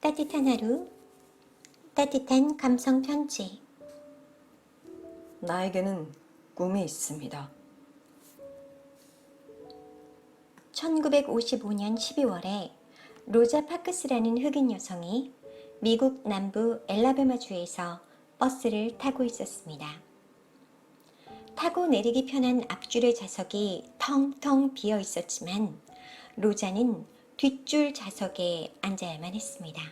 따뜻한 하루, 따뜻한 감성 편지. 나에게는 꿈이 있습니다. 1955년 12월에 로자 파크스라는 흑인 여성이 미국 남부 엘라베마주에서 버스를 타고 있었습니다. 타고 내리기 편한 앞줄의 좌석이 텅텅 비어 있었지만 로자는 뒷줄 좌석에 앉아야만 했습니다.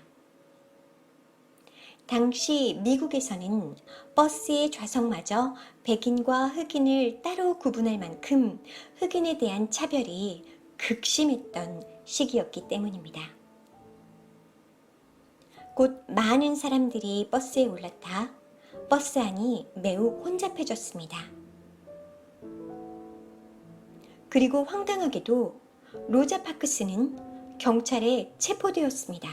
당시 미국에서는 버스의 좌석마저 백인과 흑인을 따로 구분할 만큼 흑인에 대한 차별이 극심했던 시기였기 때문입니다. 곧 많은 사람들이 버스에 올라타 버스 안이 매우 혼잡해졌습니다. 그리고 황당하게도 로자 파크스는 경찰에 체포되었습니다.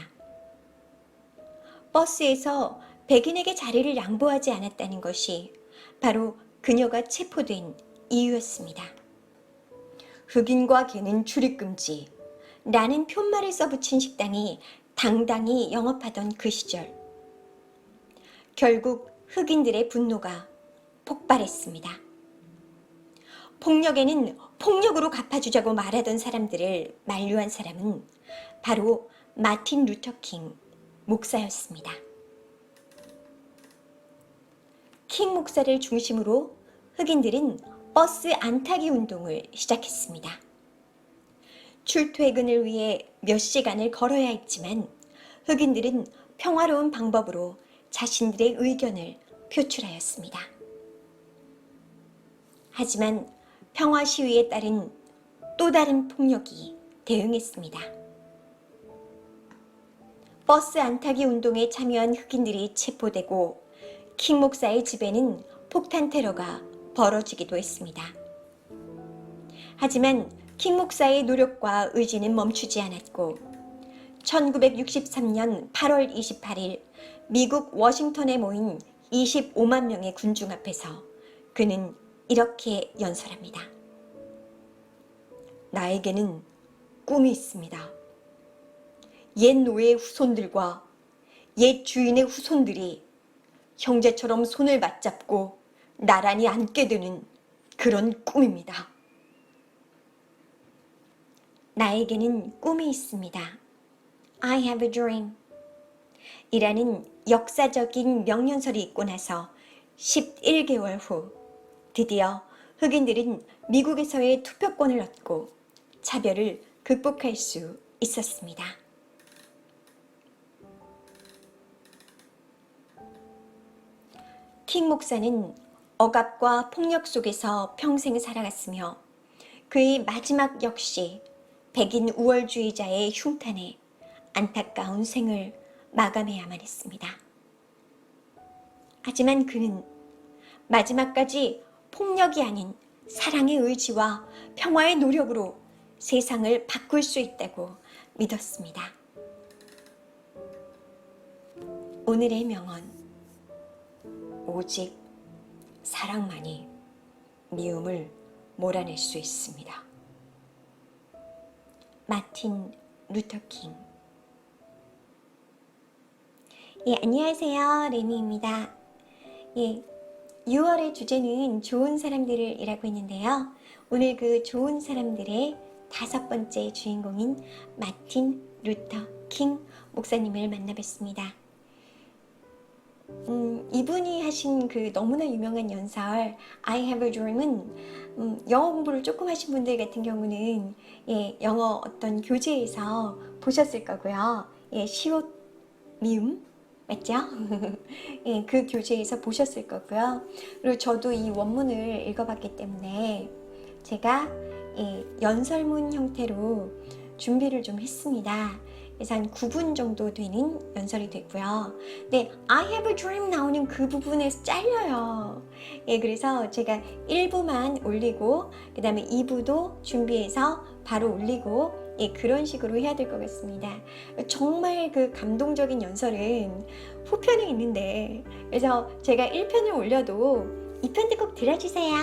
버스에서 백인에게 자리를 양보하지 않았다는 것이 바로 그녀가 체포된 이유였습니다. 흑인과 개는 출입금지 라는 푯말을 써붙인 식당이 당당히 영업하던 그 시절, 결국 흑인들의 분노가 폭발했습니다. 폭력에는 폭력으로 갚아주자고 말하던 사람들을 만류한 사람은 바로 마틴 루터 킹 목사였습니다. 킹 목사를 중심으로 흑인들은 버스 안타기 운동을 시작했습니다. 출퇴근을 위해 몇 시간을 걸어야 했지만 흑인들은 평화로운 방법으로 자신들의 의견을 표출하였습니다. 하지만 평화 시위에 따른 또 다른 폭력이 대응했습니다. 버스 안타기 운동에 참여한 흑인들이 체포되고 킹 목사의 집에는 폭탄 테러가 벌어지기도 했습니다. 하지만 킹 목사의 노력과 의지는 멈추지 않았고 1963년 8월 28일 미국 워싱턴에 모인 25만 명의 군중 앞에서 그는 이렇게 연설합니다. 나에게는 꿈이 있습니다. 옛 노예의 후손들과 옛 주인의 후손들이 형제처럼 손을 맞잡고 나란히 앉게 되는 그런 꿈입니다. 나에게는 꿈이 있습니다. I have a dream. 이라는 역사적인 명연설이 있고 나서 11개월 후 드디어 흑인들은 미국에서의 투표권을 얻고 차별을 극복할 수 있었습니다. 킹 목사는 억압과 폭력 속에서 평생 살아갔으며 그의 마지막 역시 백인 우월주의자의 흉탄에 안타까운 생을 마감해야만 했습니다. 하지만 그는 마지막까지 폭력이 아닌 사랑의 의지와 평화의 노력으로 세상을 바꿀 수 있다고 믿었습니다. 오늘의 명언. 오직 사랑만이 미움을 몰아낼 수 있습니다. 마틴 루터 킹. 안녕하세요. 레미입니다. 6월의 주제는 좋은 사람들을 이라고 했는데요. 오늘 그 좋은 사람들의 5번째 주인공인 마틴 루터 킹 목사님을 만나뵙습니다. 이분이 하신 그 너무나 유명한 연설 I have a dream은 영어 공부를 조금 하신 분들 같은 경우는 영어 어떤 교재에서 보셨을 거고요. 시옷 미음 맞죠? 그 교재에서 보셨을 거고요. 그리고 저도 이 원문을 읽어봤기 때문에 제가 연설문 형태로 준비를 좀 했습니다. 그래서 한 9분 정도 되는 연설이 됐고요. 네, I have a dream 나오는 그 부분에서 잘려요. 그래서 제가 1부만 올리고 그 다음에 2부도 준비해서 바로 올리고 그런 식으로 해야 될 것 같습니다. 정말 그 감동적인 연설은 후편에 있는데 그래서 제가 1편을 올려도 2편도 꼭 들어주세요.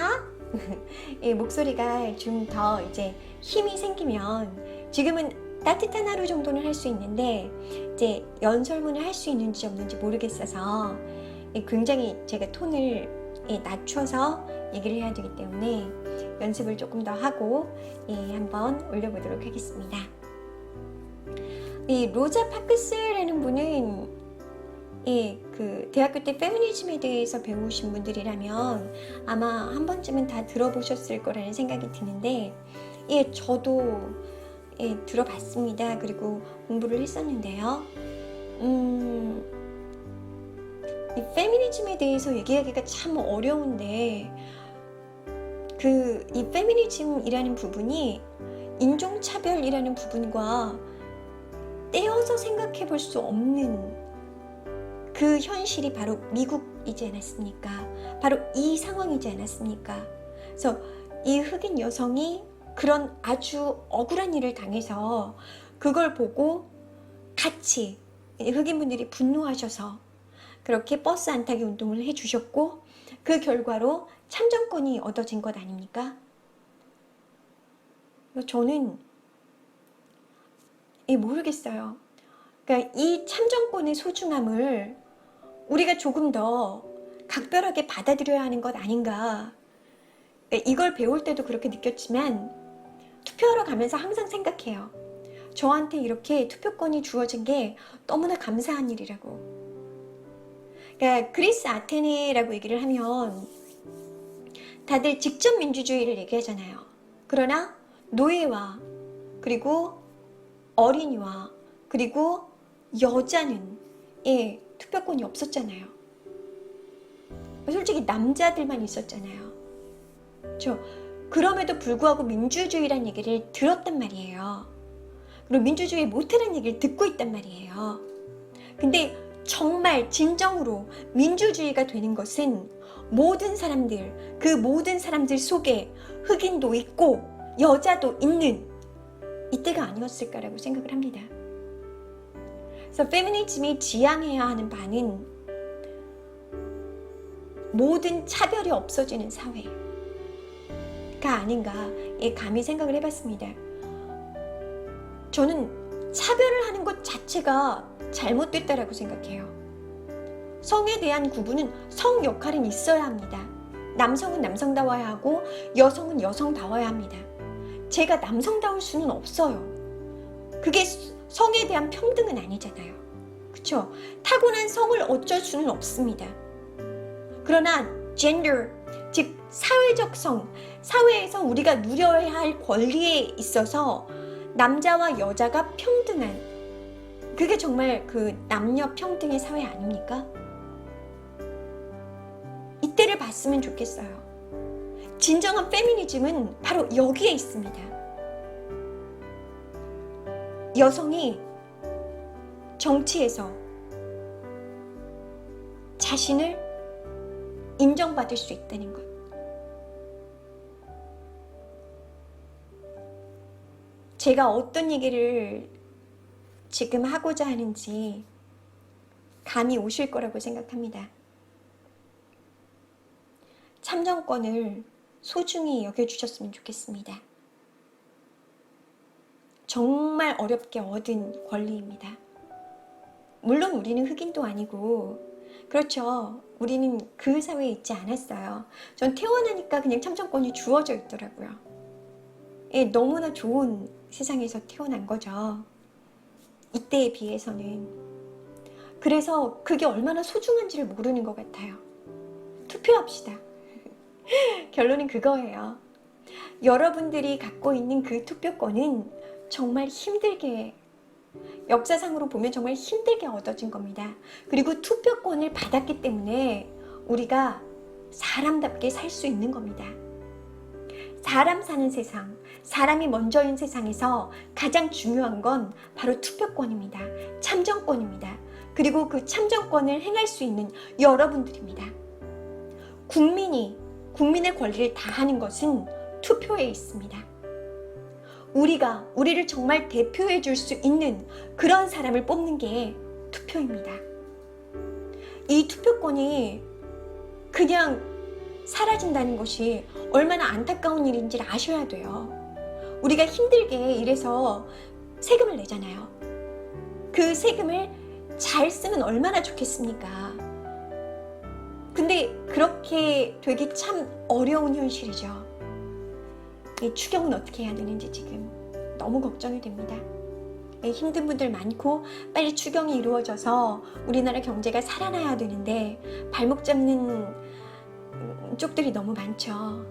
목소리가 좀 더 이제 힘이 생기면 지금은 따뜻한 하루 정도는 할 수 있는데 이제 연설문을 할 수 있는지 없는지 모르겠어서 굉장히 제가 톤을 낮춰서 얘기를 해야 되기 때문에 연습을 조금 더 하고 한번 올려보도록 하겠습니다. 이 로자 파크스라는 분은 그 대학교 때 페미니즘에 대해서 배우신 분들이라면 아마 한 번쯤은 다 들어보셨을 거라는 생각이 드는데 저도 들어봤습니다. 그리고 공부를 했었는데요. 이 페미니즘에 대해서 얘기하기가 참 어려운데 이 페미니즘이라는 부분이 인종차별이라는 부분과 떼어서 생각해 볼 수 없는 그 현실이 바로 미국이지 않았습니까? 바로 이 상황이지 않았습니까? 그래서 이 흑인 여성이 그런 아주 억울한 일을 당해서 그걸 보고 같이 흑인분들이 분노하셔서 그렇게 버스 안 타기 운동을 해주셨고 그 결과로 참정권이 얻어진 것 아닙니까? 저는 모르겠어요. 그러니까 이 참정권의 소중함을 우리가 조금 더 각별하게 받아들여야 하는 것 아닌가. 그러니까 이걸 배울 때도 그렇게 느꼈지만 투표하러 가면서 항상 생각해요. 저한테 이렇게 투표권이 주어진 게 너무나 감사한 일이라고. 그러니까 그리스 아테네라고 얘기를 하면 다들 직접 민주주의를 얘기하잖아요. 그러나 노예와 그리고 어린이와 그리고 여자는 투표권이 없었잖아요. 솔직히 남자들만 있었잖아요. 그럼에도 불구하고 민주주의란 얘기를 들었단 말이에요. 그리고 민주주의 못하는 얘기를 듣고 있단 말이에요. 근데 정말 진정으로 민주주의가 되는 것은 모든 사람들, 그 모든 사람들 속에 흑인도 있고 여자도 있는 이때가 아니었을까라고 생각을 합니다. 그래서 페미니즘이 지향해야 하는 바는 모든 차별이 없어지는 사회가 아닌가 감히 생각을 해봤습니다. 저는 차별을 하는 것 자체가 잘못됐다라고 생각해요. 성에 대한 구분은 성 역할은 있어야 합니다. 남성은 남성다워야 하고 여성은 여성다워야 합니다. 제가 남성다울 수는 없어요. 그게 성에 대한 평등은 아니잖아요. 그쵸? 타고난 성을 어쩔 수는 없습니다. 그러나 젠더, 즉 사회적 성, 사회에서 우리가 누려야 할 권리에 있어서 남자와 여자가 평등한, 그게 정말 그 남녀 평등의 사회 아닙니까? 이때를 봤으면 좋겠어요. 진정한 페미니즘은 바로 여기에 있습니다. 여성이 정치에서 자신을 인정받을 수 있다는 것. 제가 어떤 얘기를 지금 하고자 하는지 감이 오실 거라고 생각합니다. 참정권을 소중히 여겨주셨으면 좋겠습니다. 정말 어렵게 얻은 권리입니다. 물론 우리는 흑인도 아니고, 그렇죠. 우리는 그 사회에 있지 않았어요. 전 태어나니까 그냥 참정권이 주어져 있더라고요. 너무나 좋은 세상에서 태어난 거죠. 이때에 비해서는. 그래서 그게 얼마나 소중한지를 모르는 것 같아요. 투표합시다. 결론은 그거예요. 여러분들이 갖고 있는 그 투표권은 정말 힘들게, 역사상으로 보면 정말 힘들게 얻어진 겁니다. 그리고 투표권을 받았기 때문에 우리가 사람답게 살 수 있는 겁니다. 사람 사는 세상, 사람이 먼저인 세상에서 가장 중요한 건 바로 투표권입니다. 참정권입니다. 그리고 그 참정권을 행할 수 있는 여러분들입니다. 국민의 권리를 다하는 것은 투표에 있습니다. 우리를 정말 대표해 줄 수 있는 그런 사람을 뽑는 게 투표입니다. 이 투표권이 그냥 사라진다는 것이 얼마나 안타까운 일인지를 아셔야 돼요. 우리가 힘들게 일해서 세금을 내잖아요. 그 세금을 잘 쓰면 얼마나 좋겠습니까? 근데 그렇게 되기 참 어려운 현실이죠. 이 추경은 어떻게 해야 되는지 지금 너무 걱정이 됩니다. 힘든 분들 많고 빨리 추경이 이루어져서 우리나라 경제가 살아나야 되는데 발목 잡는 쪽들이 너무 많죠.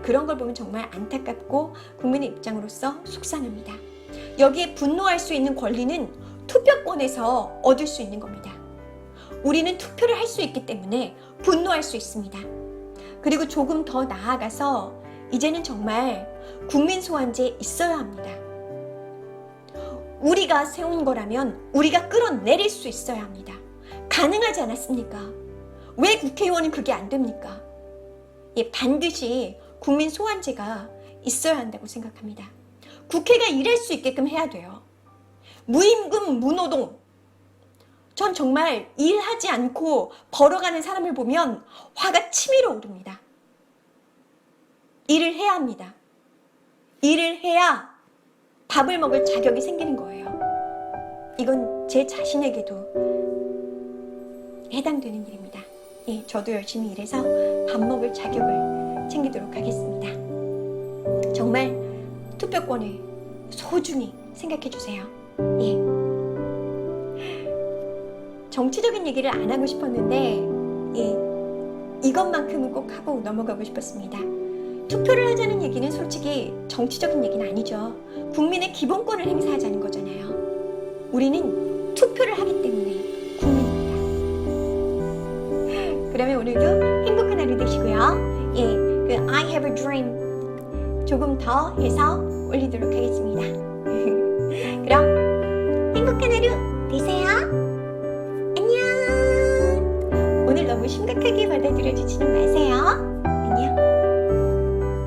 그런 걸 보면 정말 안타깝고 국민의 입장으로서 속상합니다. 여기에 분노할 수 있는 권리는 투표권에서 얻을 수 있는 겁니다. 우리는 투표를 할 수 있기 때문에 분노할 수 있습니다. 그리고 조금 더 나아가서 이제는 정말 국민 소환제 있어야 합니다. 우리가 세운 거라면 우리가 끌어내릴 수 있어야 합니다. 가능하지 않았습니까? 왜 국회의원은 그게 안 됩니까? 반드시 국민 소환제가 있어야 한다고 생각합니다. 국회가 일할 수 있게끔 해야 돼요. 무임금, 무노동. 전 정말 일하지 않고 벌어가는 사람을 보면 화가 치밀어 오릅니다. 일을 해야 합니다. 일을 해야 밥을 먹을 자격이 생기는 거예요. 이건 제 자신에게도 해당되는 일입니다. 저도 열심히 일해서 밥 먹을 자격을 챙기도록 하겠습니다. 정말 투표권을 소중히 생각해 주세요. 정치적인 얘기를 안 하고 싶었는데 이것만큼은 꼭 하고 넘어가고 싶었습니다. 투표를 하자는 얘기는 솔직히 정치적인 얘기는 아니죠. 국민의 기본권을 행사하자는 거잖아요. 우리는 투표를 하기 때문에 국민입니다. 그러면 오늘도 행복한 하루 되시고요. 그 I have a dream 조금 더 해서 올리도록 하겠습니다. 그럼 행복한 하루 되세요. 안녕. 오늘 너무 심각하게 받아들여주지는 마세요.